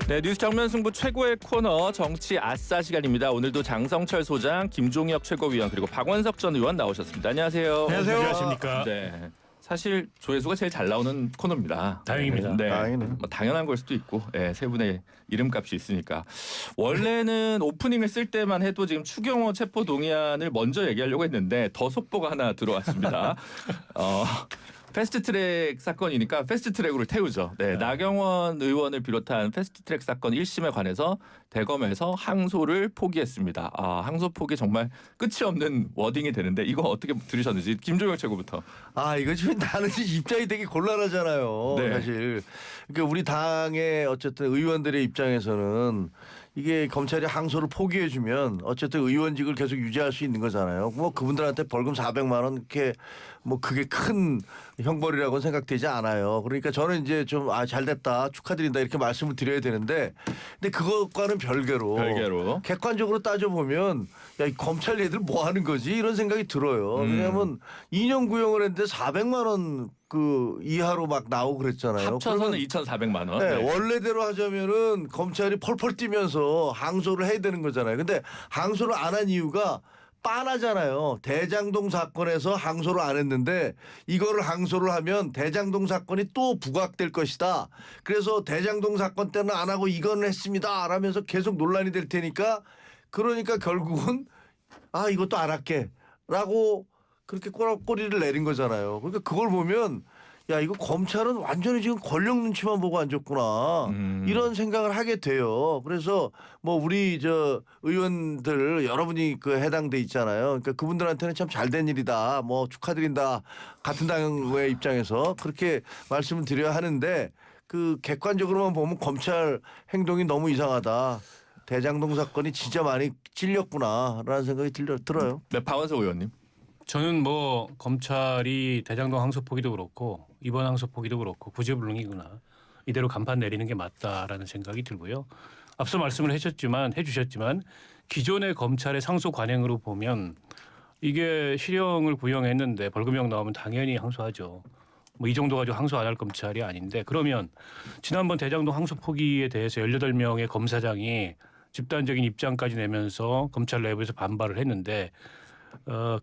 네, 뉴스 정면 승부 최고의 코너 정치 아싸 시간입니다. 오늘도 장성철 소장, 김종혁 최고위원 그리고 박원석 전 의원 나오셨습니다. 안녕하세요. 안녕하세요. 안녕하십니까. 네. 사실 조회수가 제일 잘 나오는 코너입니다. 다행입니다. 네. 다행이네. 뭐 당연한 걸 수도 있고, 네, 세 분의 이름값이 있으니까. 원래는 오프닝을 쓸 때만 해도 지금 추경호 체포 동의안을 먼저 얘기하려고 했는데 더 속보가 하나 들어왔습니다. 패스트트랙 사건이니까 패스트트랙으로 태우죠. 네, 나경원 의원을 비롯한 패스트트랙 사건 1심에 관해서 대검에서 항소를 포기했습니다. 항소 포기 정말 끝이 없는 워딩이 되는데 이거 어떻게 들으셨는지 김종혁 최고부터. 이거 지금 나는 입장이 되게 곤란하잖아요. 네. 사실. 그러니까 우리 당의 어쨌든 의원들의 입장에서는 이게 검찰이 항소를 포기해주면 어쨌든 의원직을 계속 유지할 수 있는 거잖아요. 뭐 그분들한테 벌금 400만 원 이렇게 뭐 그게 큰 형벌이라고는 생각되지 않아요. 그러니까 저는 이제 좀 잘 됐다 축하드린다 이렇게 말씀을 드려야 되는데 근데 그것과는 별개로 객관적으로 따져보면 야, 이 검찰 얘들 뭐 하는 거지 이런 생각이 들어요. 왜냐하면 2년 구형을 했는데 400만 원 그 이하로 막 나오고 그랬잖아요. 합쳐서는 2,400만 원. 네, 원래대로 하자면은 검찰이 펄펄 뛰면서 항소를 해야 되는 거잖아요. 근데 항소를 안 한 이유가 빤하잖아요. 대장동 사건에서 항소를 안 했는데 이거를 항소를 하면 대장동 사건이 또 부각될 것이다. 그래서 대장동 사건 때는 안 하고 이거는 했습니다. 라면서 계속 논란이 될 테니까 그러니까 결국은 이것도 안 할게 라고 그렇게 꼬리를 내린 거잖아요. 그러니까 그걸 보면 야 이거 검찰은 완전히 지금 권력 눈치만 보고 앉았구나 이런 생각을 하게 돼요. 그래서 뭐 우리 저 의원들 여러분이 그 해당돼 있잖아요. 그러니까 그분들한테는 참 잘된 일이다. 뭐 축하드린다. 같은 당의 입장에서 그렇게 말씀을 드려야 하는데 그 객관적으로만 보면 검찰 행동이 너무 이상하다. 대장동 사건이 진짜 많이 찔렸구나라는 생각이 들어요. 네, 박원석 의원님. 저는 뭐 검찰이 대장동 항소 포기도 그렇고 이번 항소 포기도 그렇고 구제불능이구나. 이대로 간판 내리는 게 맞다라는 생각이 들고요. 앞서 말씀을 해주셨지만 기존의 검찰의 상소 관행으로 보면 이게 실형을 구형했는데 벌금형 나오면 당연히 항소하죠. 뭐 이 정도 가지고 항소 안 할 검찰이 아닌데 그러면 지난번 대장동 항소 포기에 대해서 18명의 검사장이 집단적인 입장까지 내면서 검찰 내부에서 반발을 했는데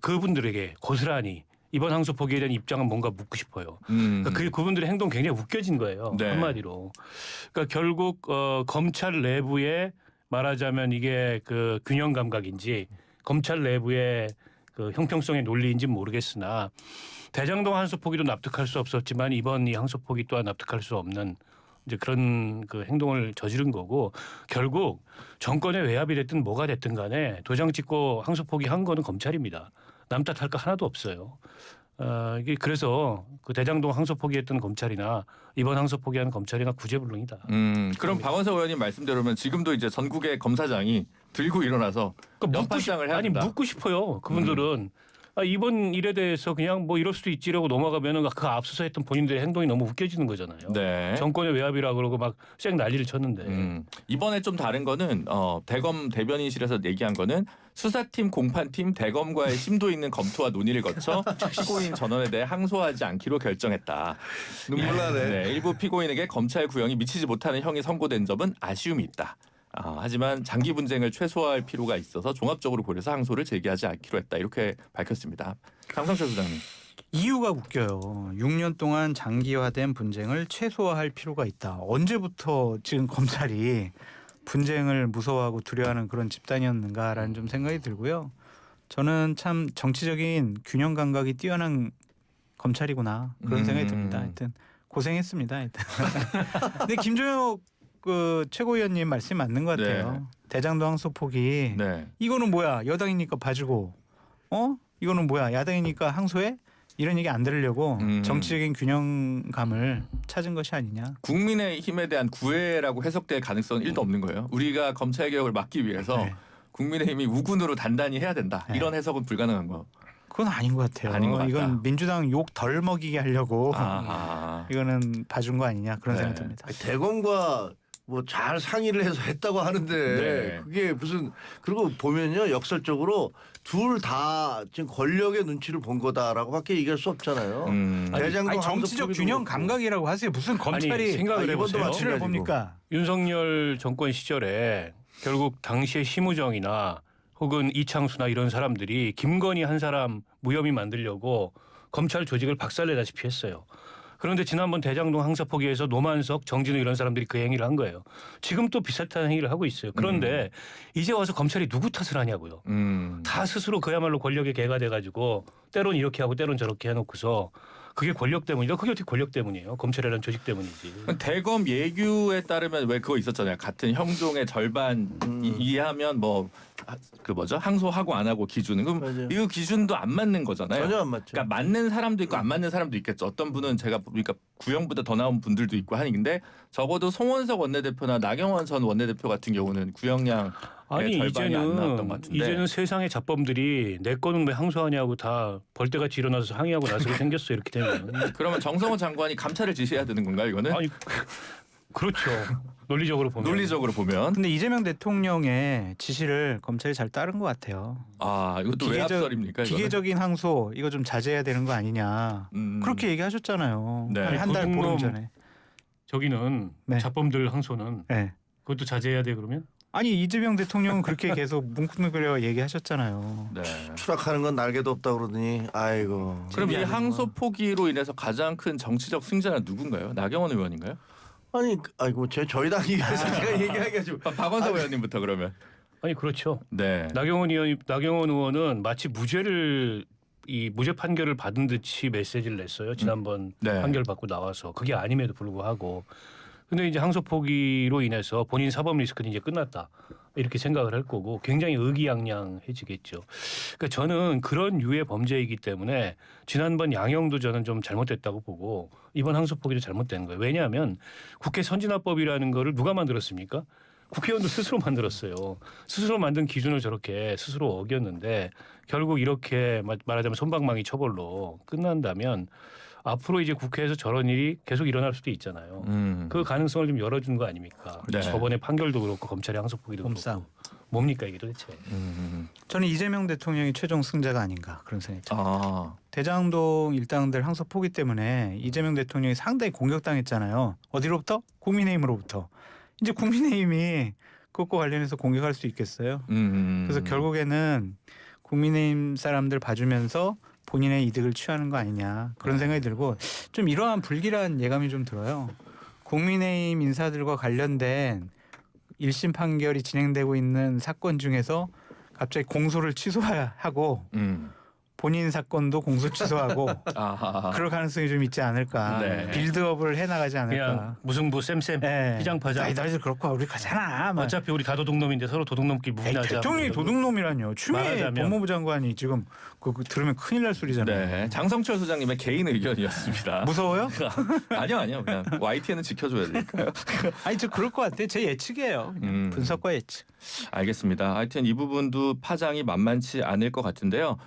그분들에게 고스란히 이번 항소 포기에 대한 입장은 뭔가 묻고 싶어요. 그러니까 그분들의 행동 굉장히 웃겨진 거예요. 네. 한마디로. 그러니까 결국 검찰 내부에 말하자면 이게 그 균형 감각인지 검찰 내부의 그 형평성의 논리인지 모르겠으나 대장동 항소 포기도 납득할 수 없었지만 이번 이 항소 포기 또한 납득할 수 없는 이제 그런 그 행동을 저지른 거고 결국 정권의 외압이 됐든 뭐가 됐든 간에 도장 찍고 항소 포기한 거는 검찰입니다. 남 탓할 거 하나도 없어요. 이게 그래서 그 대장동 항소 포기했던 검찰이나 이번 항소 포기한 검찰이나 구제불능이다. 그럼 박원석 의원님 말씀대로면 지금도 이제 전국의 검사장이 들고 일어나서 연판장을 해야 된다. 묻고 싶어요. 그분들은. 이번 일에 대해서 그냥 뭐 이럴 수도 있지라고 넘어가면은 그 앞서서 했던 본인들의 행동이 너무 웃겨지는 거잖아요. 네. 정권의 외압이라 그러고 막 쌩 난리를 쳤는데. 이번에 좀 다른 거는 대검 대변인실에서 얘기한 거는 수사팀 공판팀 대검과의 심도 있는 검토와 논의를 거쳐 피고인 전원에 대해 항소하지 않기로 결정했다. 눈물 나네. 네, 일부 피고인에게 검찰 구형이 미치지 못하는 형이 선고된 점은 아쉬움이 있다. 하지만 장기 분쟁을 최소화할 필요가 있어서 종합적으로 고려해서 항소를 제기하지 않기로 했다. 이렇게 밝혔습니다. 장성철 소장님. 이유가 웃겨요. 6년 동안 장기화된 분쟁을 최소화할 필요가 있다. 언제부터 지금 검찰이 분쟁을 무서워하고 두려워하는 그런 집단이었는가라는 좀 생각이 들고요. 저는 참 정치적인 균형 감각이 뛰어난 검찰이구나 그런 생각이 듭니다. 하여튼 고생했습니다. 하여튼. 근데 김종혁 그 최고위원님 말씀이 맞는 것 같아요. 네. 대장동 항소 포기. 네. 이거는 뭐야? 여당이니까 봐주고. 이거는 뭐야? 야당이니까 항소해? 이런 얘기 안 들으려고 정치적인 균형감을 찾은 것이 아니냐. 국민의힘에 대한 구애라고 해석될 가능성은 1도 없는 거예요. 우리가 검찰개혁을 막기 위해서 네. 국민의힘이 우군으로 단단히 해야 된다. 네. 이런 해석은 불가능한 거. 그건 아닌 것 같아요. 아닌 것 같다. 이건 민주당 욕 덜 먹이게 하려고 아하. 이거는 봐준 거 아니냐 그런 네. 생각이 듭니다. 대검과 뭐 잘 상의를 해서 했다고 하는데 네. 그게 무슨 그리고 보면요 역설적으로 둘 다 지금 권력의 눈치를 본 거다라고밖에 얘기할 수 없잖아요. 대장동 아니, 정치적 항소포기도 균형 그렇고. 감각이라고 하세요. 무슨 검찰이 생각을 이번도 해보세요. 정치를 봅니까? 윤석열 정권 시절에 결국 당시의 심우정이나 혹은 이창수나 이런 사람들이 김건희 한 사람 무혐의 만들려고 검찰 조직을 박살내다시피 했어요. 그런데 지난번 대장동 항소포기에서 노만석, 정진우 이런 사람들이 그 행위를 한 거예요. 지금 또 비슷한 행위를 하고 있어요. 그런데 이제 와서 검찰이 누구 탓을 하냐고요. 다 스스로 그야말로 권력의 개가 돼가지고 때론 이렇게 하고 때론 저렇게 해놓고서 그게 권력 때문이다. 그게 어떻게 권력 때문이에요. 검찰이라는 조직 때문이지. 대검 예규에 따르면 왜 그거 있었잖아요. 같은 형종의 절반 이해하면 뭐 그 뭐죠? 항소하고 안 하고 기준은 그럼 맞아요. 이거 기준도 안 맞는 거잖아요. 전혀 안 맞죠. 그러니까 맞는 사람도 있고 안 맞는 사람도 있겠죠. 어떤 분은 제가 보니까 구형보다 더 나온 분들도 있고 하니 근데 적어도 송원석 원내대표나 나경원 전 원내대표 같은 경우는 구형량 아니 절반이 안 나왔던 것 같은데. 이제는 세상의 자범들이 내 거는 왜 항소하냐고 다 벌떼같이 일어나서 항의하고 나서게 생겼어 이렇게 되면. 그러면 정성호 장관이 감찰을 지시해야 되는 건가요? 이거는 아니 그렇죠. 논리적으로 보면. 논리적으로 보면 근데 이재명 대통령의 지시를 검찰이 잘 따른 것 같아요. 아 이것도 왜 합설입니까? 이거는? 기계적인 항소 이거 좀 자제해야 되는 거 아니냐. 그렇게 그렇게 얘기하셨잖아요. 네. 한 달 도둑놈. 보름 전에. 저기는 네. 자범들 항소는 네. 그것도 자제해야 돼 그러면? 아니 이재명 대통령은 그렇게 계속 뭉뚱그려 얘기하셨잖아요. 네. 추락하는 건 날개도 없다 그러더니 아이고. 그럼 이 재미하는구나. 항소 포기로 인해서 가장 큰 정치적 승자는 누군가요? 나경원 의원인가요? 아니 아이고 저희 당이 제가 얘기하기가 좀 박원석 의원님부터 그러면. 아니 그렇죠. 네. 나경원 의원은 마치 이 무죄 판결을 받은 듯이 메시지를 냈어요. 지난번 네. 판결 받고 나와서 그게 아님에도 불구하고. 근데 이제 항소 포기로 인해서 본인 사법 리스크는 이제 끝났다. 이렇게 생각을 할 거고 굉장히 의기양양해지겠죠. 그러니까 저는 그런 유의 범죄이기 때문에 지난번 양형도 저는 좀 잘못됐다고 보고 이번 항소 포기도 잘못된 거예요. 왜냐하면 국회 선진화법이라는 거를 누가 만들었습니까? 국회의원도 스스로 만들었어요. 스스로 만든 기준을 저렇게 스스로 어겼는데 결국 이렇게 말하자면 솜방망이 처벌로 끝난다면 앞으로 이제 국회에서 저런 일이 계속 일어날 수도 있잖아요. 그 가능성을 좀 열어준 거 아닙니까? 네. 저번에 판결도 그렇고 검찰의 항소 포기도 몸싸움. 그렇고 뭡니까 이게 도대체? 저는 이재명 대통령이 최종 승자가 아닌가 그런 생각이 들어요. 아. 대장동 일당들 항소 포기 때문에 이재명 대통령이 상당히 공격당했잖아요. 어디로부터? 국민의힘으로부터. 이제 국민의힘이 그것과 관련해서 공격할 수 있겠어요. 그래서 결국에는 국민의힘 사람들 봐주면서 본인의 이득을 취하는 거 아니냐 그런 생각이 들고 좀 이러한 불길한 예감이 좀 들어요. 국민의힘 인사들과 관련된 1심 판결이 진행되고 있는 사건 중에서 갑자기 공소를 취소하고 본인 사건도 공소 취소하고 아하. 그럴 가능성이 좀 있지 않을까. 네. 빌드업을 해나가지 않을까. 그냥 무승부 쌤쌤 네. 피장파장. 너희들 그렇고 우리 가잖아. 막. 어차피 우리 다 도둑놈인데 서로 도둑놈끼리 에이, 무분하자. 대통령이 도둑놈이라뇨. 추미애 말하자면. 법무부 장관이 지금 그거 들으면 큰일 날 소리잖아요. 네. 장성철 소장님의 개인 의견이었습니다. 무서워요? 아니요. 그냥 YTN은 지켜줘야 되니까요. 아니 저 그럴 것 같아. 제 예측이에요. 그냥 분석과 예측. 알겠습니다. 하여튼 이 부분도 파장이 만만치 않을 것 같은데요.